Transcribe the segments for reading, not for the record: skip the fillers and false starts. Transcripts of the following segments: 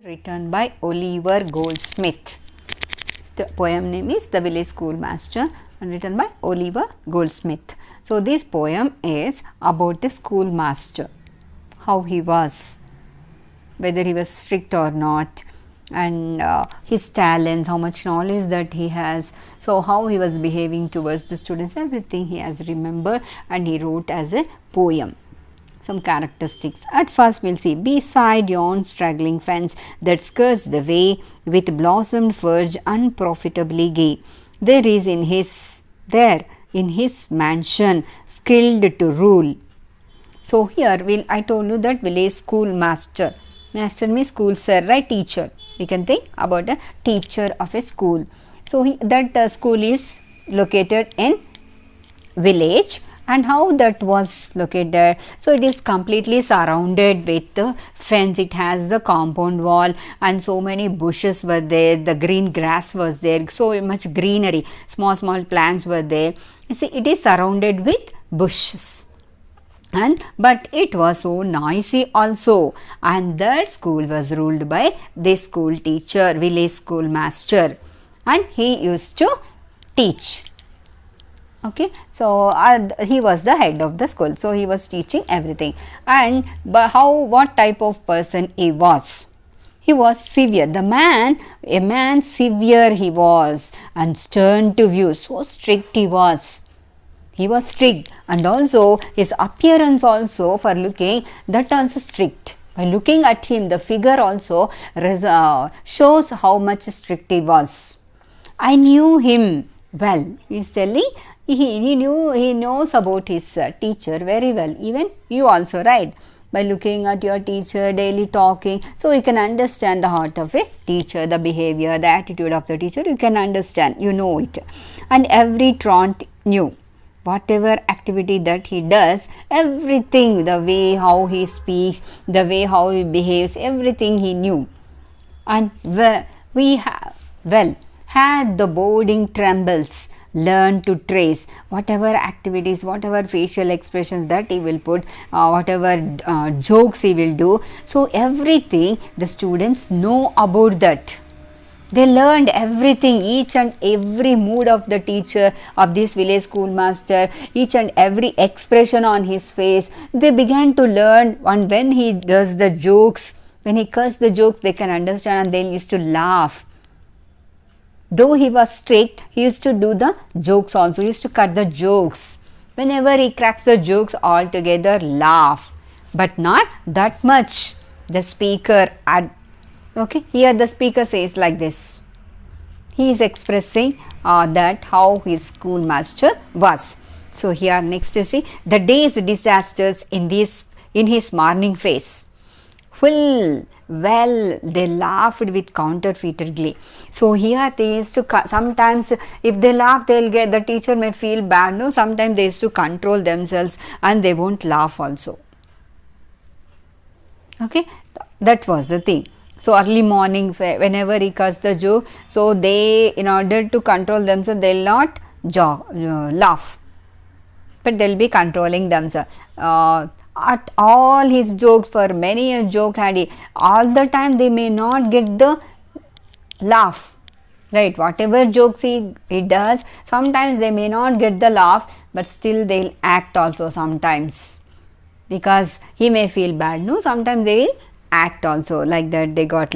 written by Oliver Goldsmith. The poem name is The Village Schoolmaster and written by Oliver Goldsmith. So, this poem is about the schoolmaster, how he was, whether he was strict or not, and his talents, how much knowledge that he has. So, how he was behaving towards the students, everything he has remembered and he wrote as a poem. Some characteristics. At first we will see, beside yon straggling fence that skirts the way with blossomed furze unprofitably gay, there is in his mansion skilled to rule. So, here I told you that village schoolmaster. Master means school sir, right? Teacher. We can think about a teacher of a school. So, that school is located in village. And how that was located? So, it is completely surrounded with the fence. It has the compound wall and so many bushes were there, the green grass was there, so much greenery, small plants were there. You see, it is surrounded with bushes. But it was so noisy also, and that school was ruled by this school teacher, village schoolmaster, and he used to teach. Okay, so he was the head of the school, so he was teaching everything. And what type of person he was? He was severe. A man severe he was, and stern to view, so strict he was. He was strict, and also his appearance also, for looking, that also strict. By looking at him, the figure also shows how much strict he was. I knew him well. He is telling he knows about his teacher very well. Even you also, right? By looking at your teacher, daily talking, so you can understand the heart of a teacher, the behavior, the attitude of the teacher. You can understand, you know it. And every truant knew. Whatever activity that he does, everything, the way how he speaks, the way how he behaves, everything he knew. And had the boarding trembles learn to trace whatever activities, whatever facial expressions that he will put, whatever jokes he will do. So, everything the students know about that. They learned everything, each and every mood of the teacher, of this village schoolmaster, each and every expression on his face. They began to learn, and when he does the jokes, when he cuts the jokes, they can understand and they used to laugh. Though he was strict, he used to do the jokes also, he used to cut the jokes. Whenever he cracks the jokes, altogether laugh, but not that much. The speaker, okay, here the speaker says like this. He is expressing that how his schoolmaster was. So, here next you see, the day's disasters in his morning face. Well, they laughed with counterfeited glee. So, here they used to, sometimes if they laugh, the teacher may feel bad. No, sometimes they used to control themselves and they won't laugh also. Okay, that was the thing. So, early morning, whenever he cuts the joke, so they, in order to control themselves, they will not laugh, but they will be controlling themselves. At all his jokes, for many a joke had he, all the time they may not get the laugh, right? Whatever jokes he does, sometimes they may not get the laugh, but still they will act also sometimes, because he may feel bad. No, sometimes they will act also like that, they got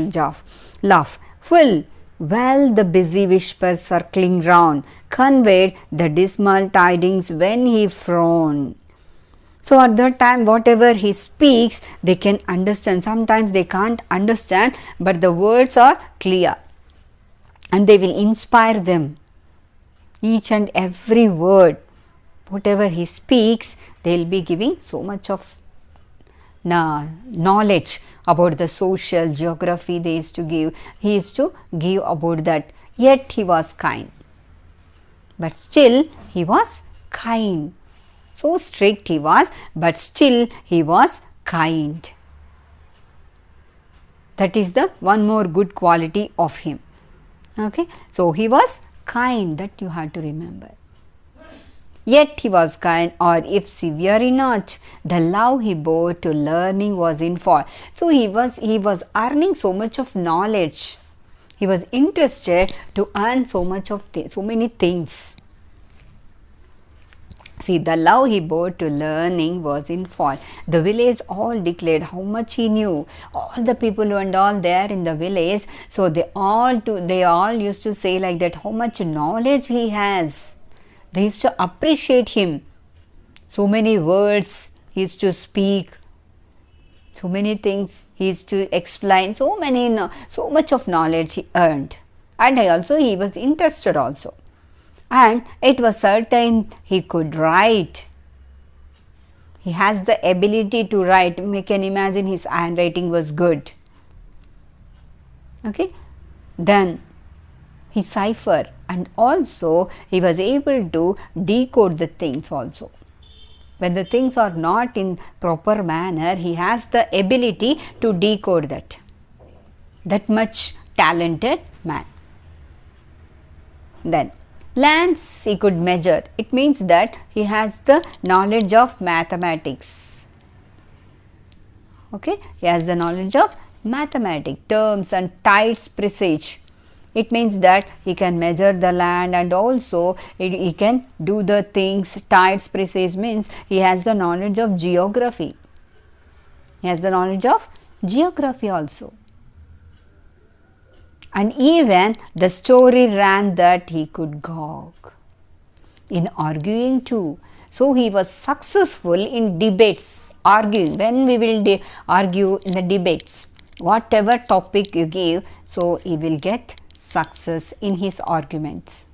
laugh. Well, the busy whispers circling round conveyed the dismal tidings when he frowned. So, at that time, whatever he speaks, they can understand. Sometimes they can't understand, but the words are clear and they will inspire them. Each and every word, whatever he speaks, they will be giving so much of knowledge about the social geography they used to give. He used to give about that. Yet he was kind, but still he was kind. So strict he was, but still he was kind. That is the one more good quality of him. Okay, so he was kind, that you have to remember. Yet he was kind, or if severe not, the love he bore to learning was in fall. So he was earning so much of knowledge. He was interested to earn so many things. See, the love he bore to learning was in fall. The village all declared how much he knew. All the people and all there in the village, so they all used to say like that, how much knowledge he has. They used to appreciate him. So many words he used to speak. So many things he used to explain. So much of knowledge he earned. And he was interested also. And it was certain he could write. He has the ability to write. We can imagine his handwriting was good. Okay. Then he cipher, and also he was able to decode the things also. When the things are not in proper manner, he has the ability to decode that. That much talented man. Then lands he could measure. It means that he has the knowledge of mathematics. Okay, he has the knowledge of mathematics, terms and tides presage. It means that he can measure the land, and also he can do the things. Tides presage means he has the knowledge of geography. He has the knowledge of geography also. And even the story ran that he could gog in arguing too. So he was successful in debates, arguing. When we will argue in the debates, whatever topic you give, so he will get success in his arguments.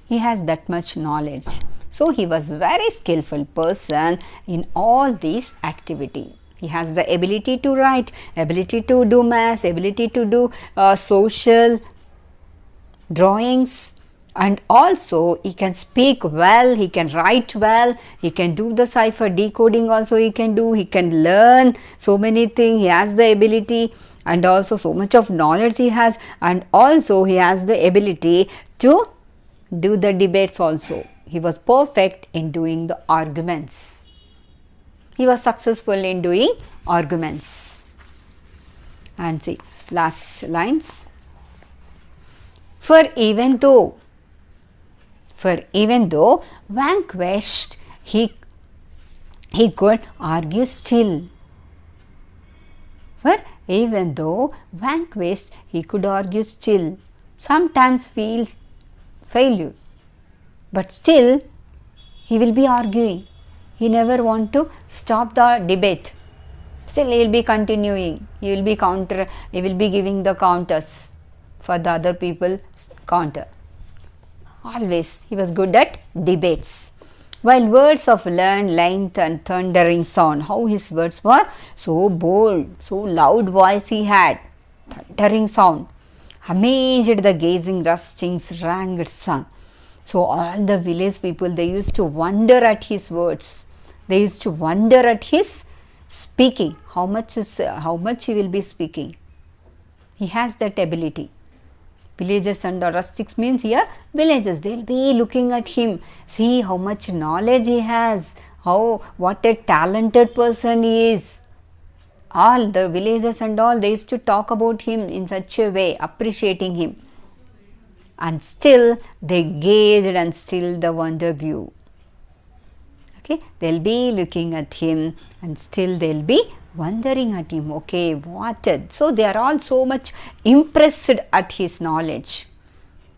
He has that much knowledge. So he was very skillful person in all these activity. He has the ability to write, ability to do maths, ability to do social drawings, and also he can speak well, he can write well, he can do the cipher decoding also he can do, he can learn so many things, he has the ability, and also so much of knowledge he has, and also he has the ability to do the debates also. He was perfect in doing the arguments. He was successful in doing arguments. And see last lines. For even though vanquished, he could argue still. For even though vanquished, he could argue still. Sometimes feels failure, but still he will be arguing. He never want to stop the debate. Still he will be continuing. He will be giving the counters for the other people counter. Always he was good at debates. While words of learned length and thundering sound, how his words were so bold, so loud voice he had, thundering sound, amazed the gazing rustings ranged sung. So all the village people, they used to wonder at his words. They used to wonder at his speaking. How much he will be speaking. He has that ability. Villagers and rustics means here villagers. They will be looking at him. See how much knowledge he has. What a talented person he is. All the villagers and all, they used to talk about him in such a way, appreciating him. And still they gazed, and still the wonder grew. Okay, they will be looking at him, and still they will be wondering at him. Okay, what? So they are all so much impressed at his knowledge.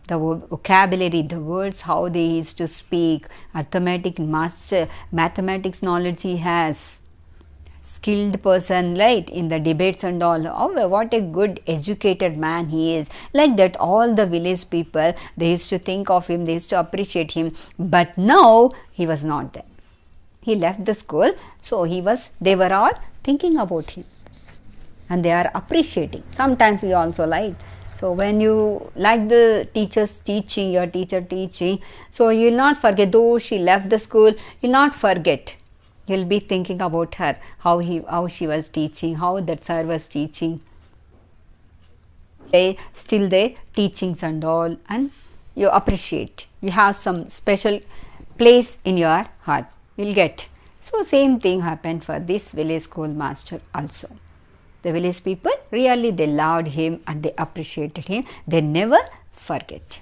The vocabulary, the words, how they used to speak, mathematics knowledge he has. Skilled person, right, in the debates and all. Oh, what a good educated man he is. Like that, all the village people, they used to think of him, they used to appreciate him. But now he was not there. He left the school, so they were all thinking about him, and they are appreciating. Sometimes we also like. So when you like the teacher's teaching, your teacher teaching, so you will not forget. Though she left the school, you will not forget. You will be thinking about her, how she was teaching, how that sir was teaching. Still their teachings and all, and you appreciate. You have some special place in your heart. You'll get. So, same thing happened for this village schoolmaster also. The village people really they loved him and they appreciated him. They never forget.